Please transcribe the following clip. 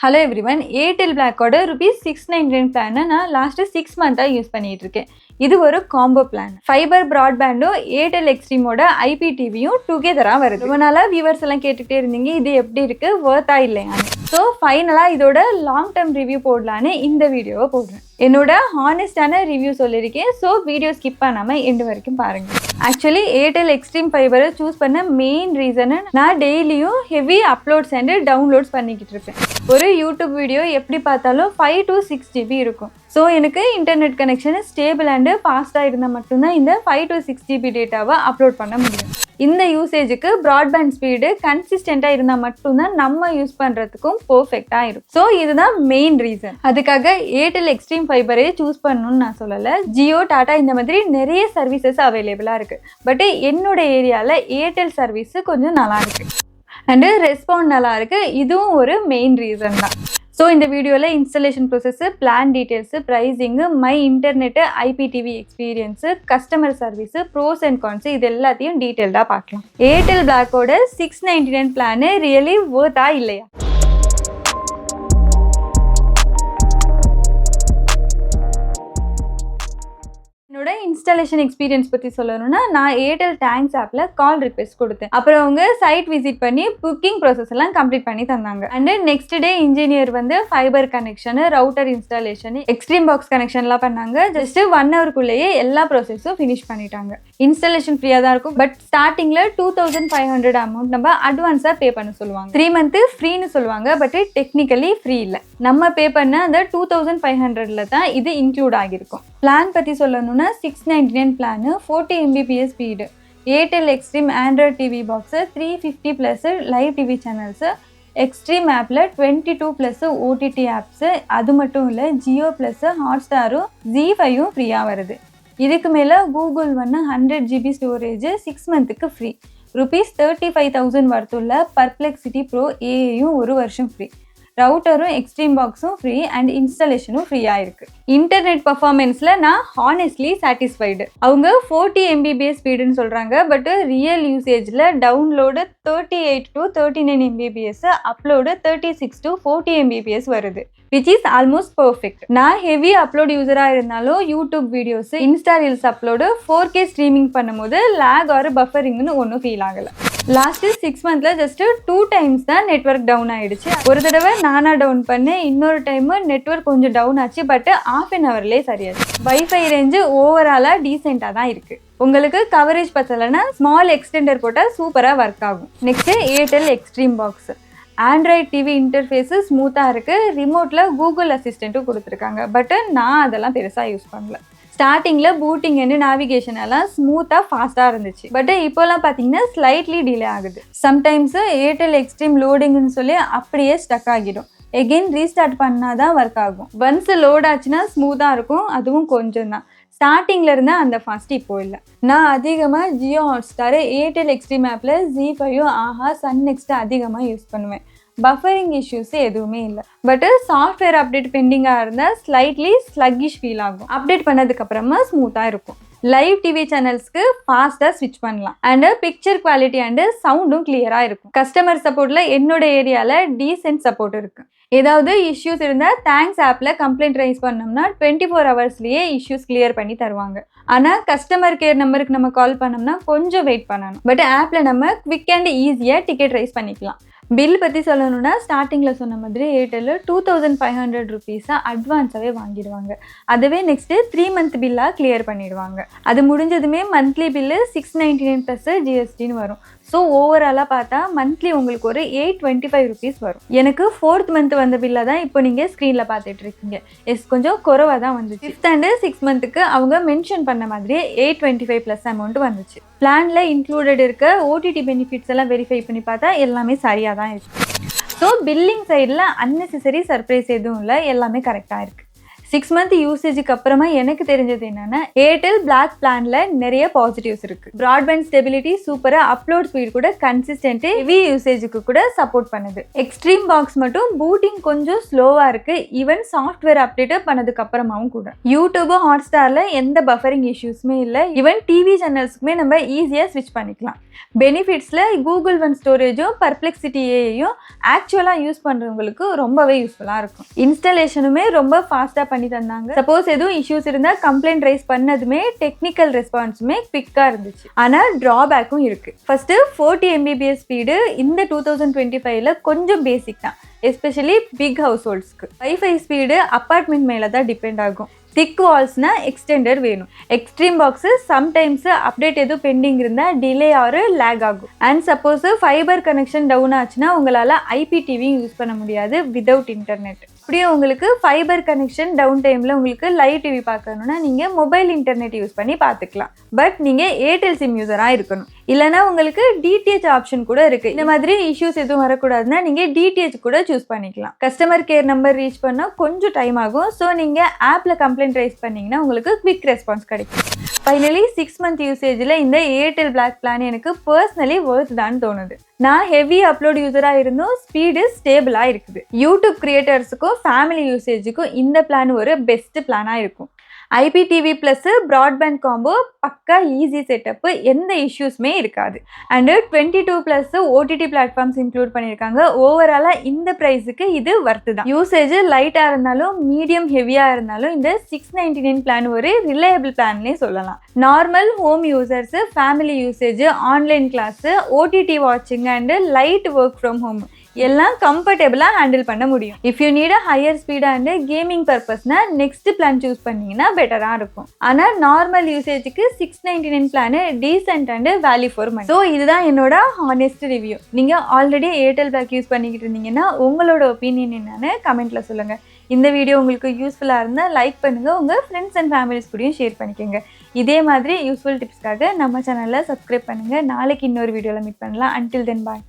Hello everyone, Airtel Black order ₹699 plan நான் last 6 month use பண்ணிட்டு இருக்கேன். இது ஒரு காம்போ பிளான். ஃபைபர் பிராட்பேண்டும் Airtel Xstream ஓட IPTVயும் டுகெதரா வருது. ரொம்ப நாளா வியூவர்ஸ் எல்லாம் கேட்டுட்டே இருந்தீங்க இது எப்படி இருக்கு வர்த்தா இல்லையான்னு. ஸோ ஃபைனலாக இதோட லாங் டர்ம் ரிவ்யூ போடலான்னு இந்த வீடியோவை போடுறேன். என்னோட ஹானஸ்டான ரிவ்யூ சொல்லியிருக்கேன். ஸோ வீடியோ ஸ்கிப் பண்ணாமல் எண்டு வரைக்கும் பாருங்கள். ஆக்சுவலி Airtel Xstream ஃபைபரை சூஸ் பண்ண மெயின் ரீசனு நான் டெய்லியும் ஹெவி அப்லோட்ஸ் அண்ட் டவுன்லோட்ஸ் பண்ணிக்கிட்டு இருப்பேன். ஒரு யூடியூப் வீடியோ எப்படி பார்த்தாலும் 5 to 6 GB இருக்கும். ஸோ எனக்கு இன்டர்நெட் கனெக்ஷன் ஸ்டேபிள் அண்டு ஃபாஸ்ட்டாக இருந்தால் மட்டும்தான் இந்த 5 to 6 GB டேட்டாவை அப்லோட் பண்ண முடியும். இந்த யூசேஜுக்கு ப்ராட்பேண்ட் ஸ்பீடு கன்சிஸ்டண்ட்டாக இருந்தால் மட்டும்தான் நம்ம யூஸ் பண்ணுறதுக்கும் பர்ஃபெக்டாக இருக்கும். ஸோ இதுதான் மெயின் ரீசன். அதுக்காக Airtel Xstream ஃபைபரே சூஸ் பண்ணணும்னு நான் சொல்லலை. ஜியோ, டாடா இந்த மாதிரி நிறைய சர்வீசஸ் அவைலபிளாக இருக்குது. பட் என்னோட ஏரியாவில் ஏர்டெல் சர்வீஸு கொஞ்சம் நல்லா இருக்குது அண்டு ரெஸ்பாண்ட் நல்லா இருக்குது. இதுவும் ஒரு மெயின் ரீசன் தான். ஸோ இந்த வீடியோவில் installation process, plan details, pricing, my internet, IPTV experience, customer service, pros and cons இது எல்லாத்தையும் டீட்டெயில்டாக பார்க்கலாம். ஏர்டெல் பிளாக்கோட 699 பிளானு ரியலி வர்த்தா இல்லையா? என்னோட இன்ஸ்டாலேஷன் எக்ஸ்பீரியன்ஸ் பற்றி சொல்லணும்னா நான் ஏர்டெல் தேங்க்ஸ் ஆப்பில் கால் ரிக்வெஸ்ட் கொடுத்தேன். அப்புறம் அவங்க சைட் விசிட் பண்ணி புக்கிங் ப்ராசஸ் எல்லாம் கம்ப்ளீட் பண்ணி தந்தாங்க. அண்ட் நெக்ஸ்ட் டே இன்ஜினியர் வந்து fibre connection, router installation, Xstream box கனெக்ஷன்லாம் பண்ணாங்க. ஜஸ்ட் 1 hourக்குள்ளேயே எல்லா ப்ராசஸும் ஃபினிஷ் பண்ணிட்டாங்க. இன்ஸ்டாலேஷன் ஃப்ரீயாக தான் இருக்கும். பட் ஸ்டார்டிங்கில் 2500 அமௌண்ட் நம்ம அட்வான்ஸாக பே பண்ண சொல்லுவாங்க. 3 month ஃப்ரீன்னு சொல்லுவாங்க. பட் டெக்னிக்கலி ஃப்ரீ இல்லை. நம்ம பே பண்ண அந்த 2500 தான் இது இன்க்ளூட் ஆகியிருக்கும். பிளான் பற்றி சொல்லணும்னா 699 plan 40 Mbps speed, Airtel Xstream Android TV box, 350+ live TV channels, extreme ஆப்பில் 22+ OTT ஆப்ஸு, அது மட்டும் இல்லை ஜியோ ப்ளஸ் ஹாட்ஸ்டாரும் Z5யும் ஃப்ரீயாக வருது. இதுக்கு மேலே கூகுள் ஒன்று 100 GB ஸ்டோரேஜ் 6 monthக்கு ஃப்ரீ. ₹35,000 வர்த்துள்ள பர்ப்ளெக்சிட்டி ப்ரோ ஏஐயும் 1 வருஷம் ஃப்ரீ. ரவுட்டரும் எக்ஸ்ட்ரீம் பாக்ஸும் ஃப்ரீ அண்ட் இன்ஸ்டாலேஷனும் ஃப்ரீயாக இருக்குது. இன்டர்நெட் பர்ஃபார்மன்ஸில் நான் ஹானஸ்ட்லி சாட்டிஸ்ஃபைடு. அவங்க 40 Mbps ஸ்பீடுன்னு சொல்கிறாங்க. பட் ரியல் யூசேஜில் download 38 to 39 Mbps, upload 36 to 40 Mbps வருது. Which is almost perfect. நான் ஹெவி அப்லோட் யூஸராக இருந்தாலும் YouTube videos, Insta reels upload 4K streaming பண்ணும்போது லேக் ஆர் பஃபரிங்னு ஒன்றும் ஃபீல் ஆகலை. லாஸ்ட்டு 6 months ஜஸ்ட் 2 times தான் நெட்ஒர்க் டவுன் ஆகிடுச்சு. ஒரு தடவை நானாக டவுன் பண்ணேன், இன்னொரு டைமு நெட்ஒர்க் கொஞ்சம் டவுன் ஆச்சு. பட் ½ an hourலேயே சரியாச்சு. வைஃபை ரேஞ்சு ஓவராலாக டீசெண்டாக தான் இருக்குது. உங்களுக்கு கவரேஜ் பத்தலைன்னா ஸ்மால் எக்ஸ்டெண்டர் போட்டால் சூப்பராக ஒர்க் ஆகும். Next Airtel Xstream box. Android TV interface ஸ்மூத்தாக இருக்குது. ரிமோட்டில் கூகுள் அசிஸ்டண்ட்டும் கொடுத்துருக்காங்க. பட் நான் அதெல்லாம் பெருசாக யூஸ் பண்ணல. ஸ்டார்டிங்கில் பூட்டிங் அண்ட் நேவிகேஷன் எல்லாம் ஸ்மூத்தாக ஃபாஸ்ட்டாக இருந்துச்சு. பட் இப்போலாம் பார்த்தீங்கன்னா ஸ்லைட்லி டிலே ஆகுது. சம்டைம்ஸு Airtel Xstream லோடிங்னு சொல்லி அப்படியே ஸ்டக் ஆகிடும். எகெயின் ரீஸ்டார்ட் பண்ணால் தான் ஒர்க் ஆகும். ஒன்ஸ் லோட் ஆச்சுன்னா ஸ்மூத்தாக இருக்கும். அதுவும் கொஞ்சம் தான். ஸ்டார்டிங்கில் இருந்தால் அந்த ஃபாஸ்ட் இப்போ இல்லை. நான் அதிகமாக ஜியோ, ஹாட்ஸ்டார், Airtel Xstream ஆப்பில் Z5யும் ஆஹா, சன் நெக்ஸ்ட்டு அதிகமாக யூஸ் பண்ணுவேன். பஃபரிங் இஷ்யூஸ் எதுவுமே இல்லை. பட் சாஃப்ட்வேர் அப்டேட் பெண்டிங்காக இருந்தால் ஸ்லைட்லி ஸ்லக்கிஷ் ஃபீல் ஆகும். அப்டேட் பண்ணதுக்கப்புறமா ஸ்மூத்தாக இருக்கும். லைவ் டிவி சேனல்ஸ்க்கு ஃபாஸ்ட்டாக ஸ்விட்ச் பண்ணலாம். அண்டு பிக்சர் குவாலிட்டி அண்டு சவுண்டும் கிளியராக இருக்கும். கஸ்டமர் சப்போர்ட்டில் என்னோட ஏரியாவில் டீசென்ட் சப்போர்ட் இருக்குது. ஏதாவது இஷ்யூஸ் இருந்தால் தேங்க்ஸ் ஆப்பில் கம்ப்ளைண்ட் ரைஸ் பண்ணோம்னா 24 hours இஷ்யூஸ் கிளியர் பண்ணி தருவாங்க. ஆனால் கஸ்டமர் கேர் நம்பருக்கு நம்ம கால் பண்ணோம்னா கொஞ்சம் வெயிட் பண்ணணும். பட் ஆப்பில் நம்ம குவிக் அண்ட் ஈஸியாக டிக்கெட் ரைஸ் பண்ணிக்கலாம். பில் பற்றி சொல்லணும்னா ஸ்டார்டிங்கில் சொன்ன மாதிரி ஏர்டெல்லில் ₹2,500 அட்வான்ஸாகவே வாங்கிடுவாங்க. அதுவே நெக்ஸ்ட்டு 3 month பில்லாக கிளியர் பண்ணிடுவாங்க. அது முடிஞ்சதுமே மந்த்லி பில்லு 699+ GSTன்னு வரும். ஸோ ஓவராலாக பார்த்தா மந்த்லி உங்களுக்கு ஒரு ₹825 வரும். எனக்கு 4th month வந்த பில்லை தான் இப்போ நீங்கள் ஸ்க்ரீனில் பார்த்துட்டு இருக்கீங்க. கொஞ்சம் குறைவாக தான் வந்துச்சு. 5th and 6 monthக்கு அவங்க மென்ஷன் பண்ண மாதிரியே $825+ அமௌண்ட் வந்துச்சு. பிளானில் இன்க்ளூடட் இருக்க OTT பெனிஃபிட்ஸ் எல்லாம் வெரிஃபை பண்ணி பார்த்தா எல்லாமே சரியாக தான் இருக்குது. ஸோ பில்லிங் சைடில் அன்னெசரி சர்ப்ரைஸ் எதுவும் இல்லை, எல்லாமே கரெக்டாக இருக்குது. 6 மந்த் யூசேஜுக்கு அப்புறமா எனக்கு தெரிஞ்சது என்னன்னா ஏர்டெல் பிளாக் பிளான்ல நிறைய பாசிட்டிவ்ஸ் இருக்கு. பிராட்பேண்ட் ஸ்டெபிலிட்டி சூப்பரா, அப்லோட் ஸ்பீட் கூட கன்சிஸ்டன்ட், ஹெவி யூசேஜுக்கு கூட சப்போர்ட் பண்ணுது. எக்ஸ்ட்ரீம் பாக்ஸ் மட்டும் பூட்டிங் கொஞ்சம் ஸ்லோவா இருக்கு, ஈவன் சாஃப்ட்வேர் அப்டேட் பண்ணதுக்கு அப்புறமாவும் கூட. யூடியூப் ஹாட்ஸ்டார்ல எந்த பஃபரிங் இஷ்யூஸ்மே இல்லை, ஈவன் டிவி சேனல்ஸ்க்குமே நம்ம ஈஸியா ஸ்விட்ச் பண்ணிக்கலாம். பெனிஃபிட்ஸ்ல கூகுள் ஒன் ஸ்டோரேஜும் பர்ப்ளெக்சிட்டி ஏஐயும் ஆக்சுவலா யூஸ் பண்றவங்களுக்கு ரொம்பவே யூஸ்ஃபுல்லா இருக்கும். இன்ஸ்டாலேஷனுமே ரொம்ப ஃபாஸ்டா பண்ணி தந்தாங்க. சப்போஸ் எதுவும் இஷ்யூஸ் இருந்தா கம்ப்ளைண்ட் ரைஸ் பண்ணதுமே டெக்னிக்கல் ரெஸ்பான்ஸுமே குவிக்கா இருந்துச்சு. ஆனா டிராபேக்கும் இருக்கு. ஃபர்ஸ்ட் 40 Mbps ஸ்பீடு இந்த 2025ல கொஞ்சம் பேசிக் தான், எஸ்பெஷலி பிக் ஹவுஸ் ஹோல்ட்ஸ்க்கு. வைஃபை ஸ்பீடு அப்பார்ட்மெண்ட் மேல தான் டிபெண்ட் ஆகும். திக் வால்ஸ்னா எக்ஸ்டெண்டர் வேணும். எக்ஸ்ட்ரீம் பாக்ஸ் சம்டைம்ஸ் அப்டேட் எதுவும் பெண்டிங் இருந்தால் டிலே ஆர் லேக் ஆகும். And suppose fibre connection down ஆச்சுன்னா உங்களால் IPTV யூஸ் பண்ண முடியாது வித்தவுட் இன்டர்நெட். அப்படியே உங்களுக்கு ஃபைபர் கனெக்ஷன் டவுன் டைமில் உங்களுக்கு லைவ் டிவி பார்க்கணுன்னா நீங்கள் மொபைல் இன்டர்நெட் யூஸ் பண்ணி பார்த்துக்கலாம். பட் நீங்கள் ஏர்டெல் சிம் யூஸராக இருக்கணும். இல்லைனா உங்களுக்கு DTH ஆப்ஷன் கூட இருக்குது. இந்த மாதிரி இஷ்யூஸ் எதுவும் வரக்கூடாதுன்னா நீங்கள் DTH கூட சூஸ் பண்ணிக்கலாம். கஸ்டமர் கேர் நம்பர் ரீச் பண்ணால் கொஞ்சம் டைம் ஆகும். ஸோ நீங்கள் ஆப்பில் கம்ப்ளைண்ட் ரைஸ் பண்ணிங்கன்னா உங்களுக்கு குவிக் ரெஸ்பான்ஸ் கிடைக்கும். ஃபைனலி 6 மந்த் யூசேஜில் இந்த ஏர்டெல் பிளாக் பிளான் எனக்கு பர்சனலி ஒர்த் தான் தோணுது. நான் ஹெவி அப்லோட் யூஸராக இருந்தும் ஸ்பீடு ஸ்டேபிளாக இருக்குது. யூடியூப் கிரியேட்டர்ஸுக்கும் ஃபேமிலி யூசேஜுக்கும் இந்த பிளான் ஒரு பெஸ்ட் பிளானாக இருக்கும். IPTV ப்ளஸ் ப்ராட்பேண்ட் காம்போ பக்கா ஈஸி செட்டப்பு, எந்த இஷ்யூஸுமே இருக்காது. அண்டு 22+ OTT பிளாட்ஃபார்ம்ஸ் இன்க்ளூட் பண்ணியிருக்காங்க. ஓவராலாக இந்த ப்ரைஸுக்கு இது வர்த்து தான். யூசேஜ் லைட்டாக இருந்தாலும் மீடியம் ஹெவியாக இருந்தாலும் இந்த 699 பிளான் ஒரு ரிலையபிள் பிளான்னே சொல்லலாம். Normal home users, family usage, online class, OTT வாட்சிங் and light work from home எல்லாம் கம்ஃபர்டபுளாக ஹேண்டில் பண்ண முடியும். If you need higher speed and gaming பர்பஸ்னா நெக்ஸ்ட் பிளான் சூஸ் பண்ணிங்கன்னா பெட்டராக இருக்கும். ஆனால் நார்மல் யூசேஜுக்கு 699 பிளான் decent and value for money. So இதுதான் என்னோட ஹானஸ்ட் ரிவ்யூ. நீங்கள் ஆல்ரெடி ஏர்டெல் பிளாக் யூஸ் பண்ணிக்கிட்டு இருந்தீங்கன்னா உங்களோட ஒப்பீனியன் என்னன்னு கமெண்ட்டில் சொல்லுங்கள். இந்த வீடியோ உங்களுக்கு யூஸ்ஃபுல்லாக இருந்தால் லைக் பண்ணுங்கள், உங்கள் ஃப்ரெண்ட்ஸ் அண்ட் ஃபேமிலிஸ் கூடயும் ஷேர் பண்ணிக்கோங்க. இதே மாதிரி யூஸ்ஃபுல் டிப்ஸ்க்காக நம்ம சேனலில் சப்ஸ்கிரைப் பண்ணுங்கள். நாளைக்கு இன்னொரு வீடியோவில் மீட் பண்ணலாம். அன்டில் தென் பாய்.